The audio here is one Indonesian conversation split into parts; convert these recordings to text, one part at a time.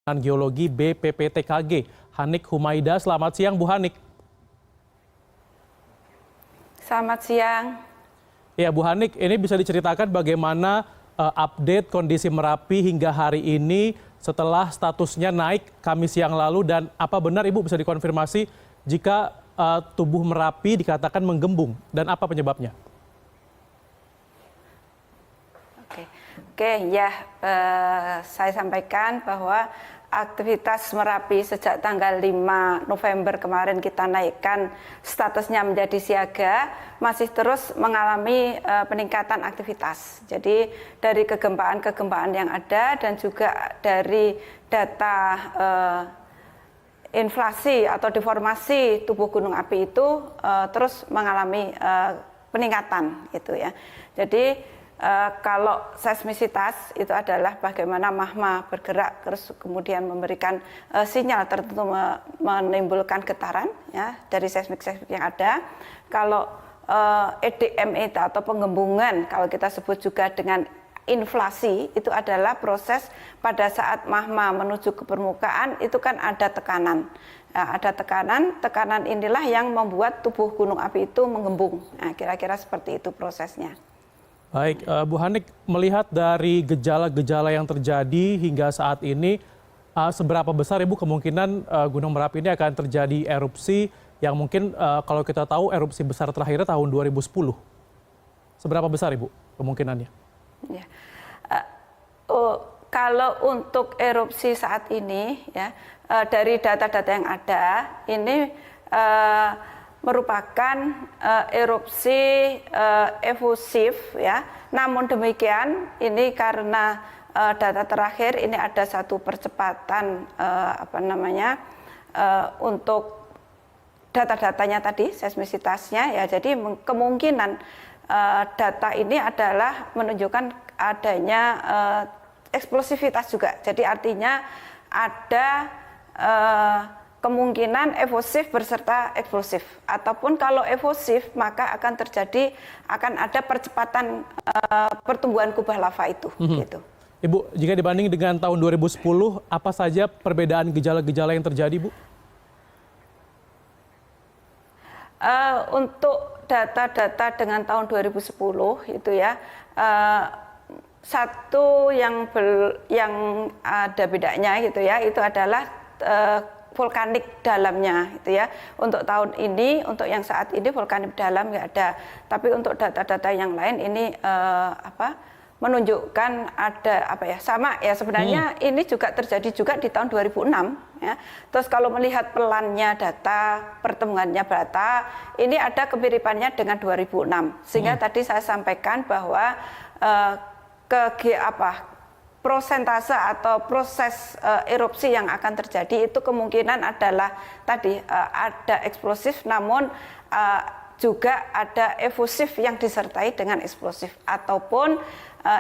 Geologi BPPTKG, Hanik Humaida. Selamat siang, Bu Hanik. Selamat siang. Ya, Bu Hanik, ini bisa diceritakan bagaimana update kondisi Merapi hingga hari ini setelah statusnya naik Kamis siang lalu, dan apa benar Ibu bisa dikonfirmasi jika tubuh Merapi dikatakan menggembung, dan apa penyebabnya? Oke, ya, saya sampaikan bahwa aktivitas Merapi sejak tanggal 5 November kemarin kita naikkan statusnya menjadi siaga, masih terus mengalami peningkatan aktivitas. Jadi dari kegempaan-kegempaan yang ada dan juga dari data inflasi atau deformasi tubuh gunung api itu terus mengalami peningkatan gitu ya. Jadi kalau seismisitas itu adalah bagaimana magma bergerak terus kemudian memberikan sinyal tertentu menimbulkan getaran ya dari seismik yang ada. Kalau EDM itu atau penggembungan kalau kita sebut juga dengan inflasi itu adalah proses pada saat magma menuju ke permukaan itu kan ada tekanan. Nah, ada tekanan inilah yang membuat tubuh gunung api itu menggembung. Nah, kira-kira seperti itu prosesnya. Baik, Bu Hanik, melihat dari gejala-gejala yang terjadi hingga saat ini, seberapa besar Ibu kemungkinan Gunung Merapi ini akan terjadi erupsi yang mungkin kalau kita tahu erupsi besar terakhirnya tahun 2010. Seberapa besar Ibu kemungkinannya? Ya. Kalau untuk erupsi saat ini, ya dari data-data yang ada, ini merupakan erupsi efusif ya. Namun demikian ini karena data terakhir ini ada satu percepatan untuk data-datanya tadi seismisitasnya ya. Jadi kemungkinan data ini adalah menunjukkan adanya eksplosivitas juga. Jadi artinya ada kemungkinan efusif berserta eksplosif, ataupun kalau efusif maka akan ada percepatan pertumbuhan kubah lava itu. Gitu. Ibu, jika dibanding dengan tahun 2010, apa saja perbedaan gejala-gejala yang terjadi, Bu? Untuk data-data dengan tahun 2010 itu ya, satu yang ada bedanya gitu ya, itu adalah vulkanik dalamnya gitu ya. Untuk tahun ini, untuk yang saat ini vulkanik dalam nggak ada. Tapi untuk data-data yang lain ini menunjukkan ada sama ya sebenarnya ini juga terjadi juga di tahun 2006 ya. Terus kalau melihat pelannya data, pertemuannya data, ini ada kemiripannya dengan 2006. Sehingga tadi saya sampaikan bahwa prosentase atau proses erupsi yang akan terjadi itu kemungkinan adalah tadi ada eksplosif, namun juga ada efusif yang disertai dengan eksplosif, ataupun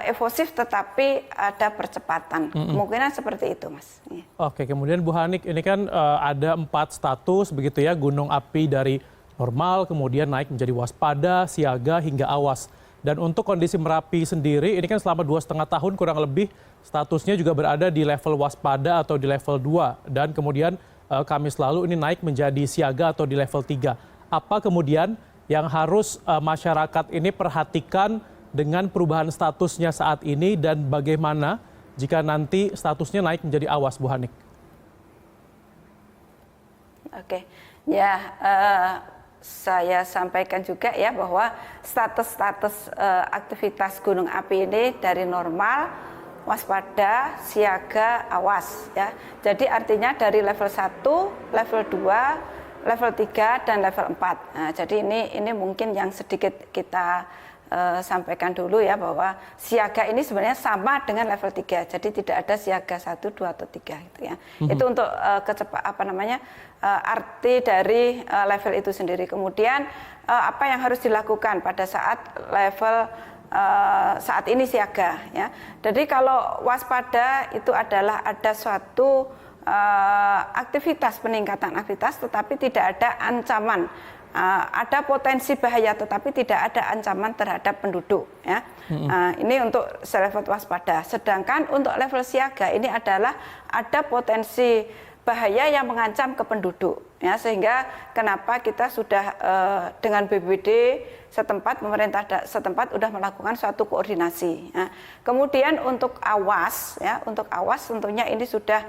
efusif tetapi ada percepatan. Kemungkinan seperti itu, Mas. Oke, kemudian Bu Hanik, ini kan ada 4 status begitu ya, gunung api dari normal kemudian naik menjadi waspada, siaga hingga awas. Dan untuk kondisi Merapi sendiri, ini kan selama 2,5 tahun kurang lebih statusnya juga berada di level waspada atau di level 2. Dan kemudian Kamis lalu ini naik menjadi siaga atau di level 3. Apa kemudian yang harus masyarakat ini perhatikan dengan perubahan statusnya saat ini, dan bagaimana jika nanti statusnya naik menjadi awas, Bu Hanik? Oke, ya. Saya sampaikan juga ya bahwa status aktivitas gunung api ini dari normal, waspada, siaga, awas ya. Jadi artinya dari level 1, level 2, level 3 dan level 4. Nah, jadi ini mungkin yang sedikit kita sampaikan dulu ya, bahwa siaga ini sebenarnya sama dengan level 3. Jadi tidak ada siaga 1, 2 atau 3 gitu ya. Itu untuk arti dari level itu sendiri. Kemudian apa yang harus dilakukan pada saat level saat ini siaga ya. Jadi kalau waspada itu adalah ada suatu aktivitas, peningkatan aktivitas, tetapi tidak ada ancaman ada potensi bahaya tetapi tidak ada ancaman terhadap penduduk ya. Ini untuk level waspada. Sedangkan untuk level siaga ini adalah ada potensi bahaya yang mengancam ke penduduk ya, sehingga kenapa kita sudah dengan BPBD setempat, pemerintah setempat sudah melakukan suatu koordinasi ya. Kemudian untuk awas ya, untuk awas tentunya ini sudah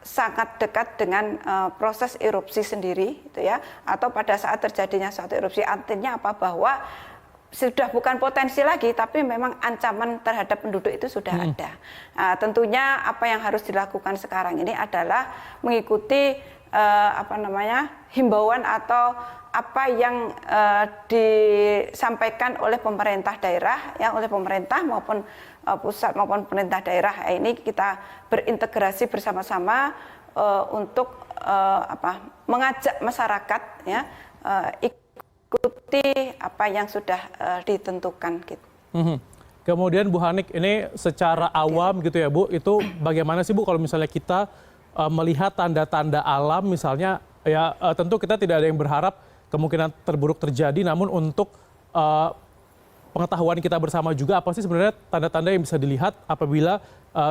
sangat dekat dengan proses erupsi sendiri gitu ya, atau pada saat terjadinya suatu erupsi. Artinya apa? Bahwa sudah bukan potensi lagi, tapi memang ancaman terhadap penduduk itu sudah ada. Tentunya apa yang harus dilakukan sekarang ini adalah mengikuti himbauan atau apa yang disampaikan oleh pemerintah daerah ya, oleh pemerintah maupun pusat maupun pemerintah daerah. Ini kita berintegrasi bersama-sama untuk mengajak masyarakat ya ikuti apa yang sudah ditentukan gitu. Kemudian Bu Hanik, ini secara awam gitu ya Bu, itu bagaimana sih Bu kalau misalnya kita melihat tanda-tanda alam misalnya ya, tentu kita tidak ada yang berharap kemungkinan terburuk terjadi, namun untuk pengetahuan kita bersama juga apa sih sebenarnya tanda-tanda yang bisa dilihat apabila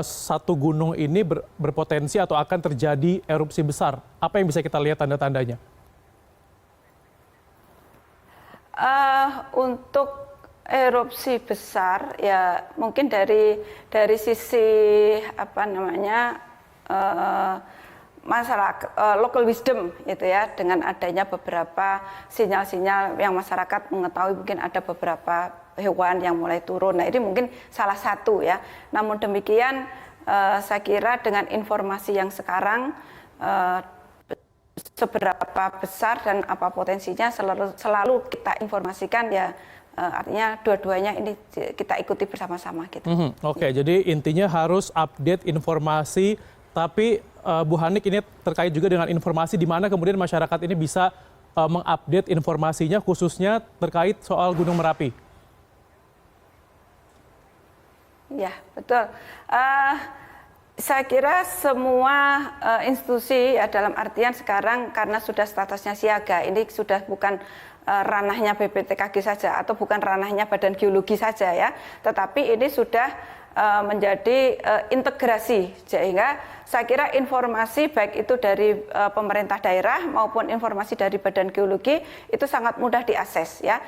satu gunung ini berpotensi atau akan terjadi erupsi besar? Apa yang bisa kita lihat tanda-tandanya? Untuk erupsi besar ya mungkin dari sisi masyarakat local wisdom gitu ya, dengan adanya beberapa sinyal-sinyal yang masyarakat mengetahui mungkin ada beberapa hewan yang mulai turun. Nah, ini mungkin salah satu ya. Namun demikian saya kira dengan informasi yang sekarang seberapa besar dan apa potensinya selalu kita informasikan ya, artinya dua-duanya ini kita ikuti bersama-sama gitu. Oke, jadi intinya harus update informasi, tapi Bu Hanik ini terkait juga dengan informasi di mana kemudian masyarakat ini bisa mengupdate informasinya khususnya terkait soal Gunung Merapi. Ya, betul. Saya kira semua institusi ya, dalam artian sekarang karena sudah statusnya siaga, ini sudah bukan ranahnya BPTKG saja atau bukan ranahnya Badan Geologi saja ya, tetapi ini sudah menjadi integrasi, sehingga saya kira informasi baik itu dari pemerintah daerah maupun informasi dari Badan Geologi itu sangat mudah diakses ya.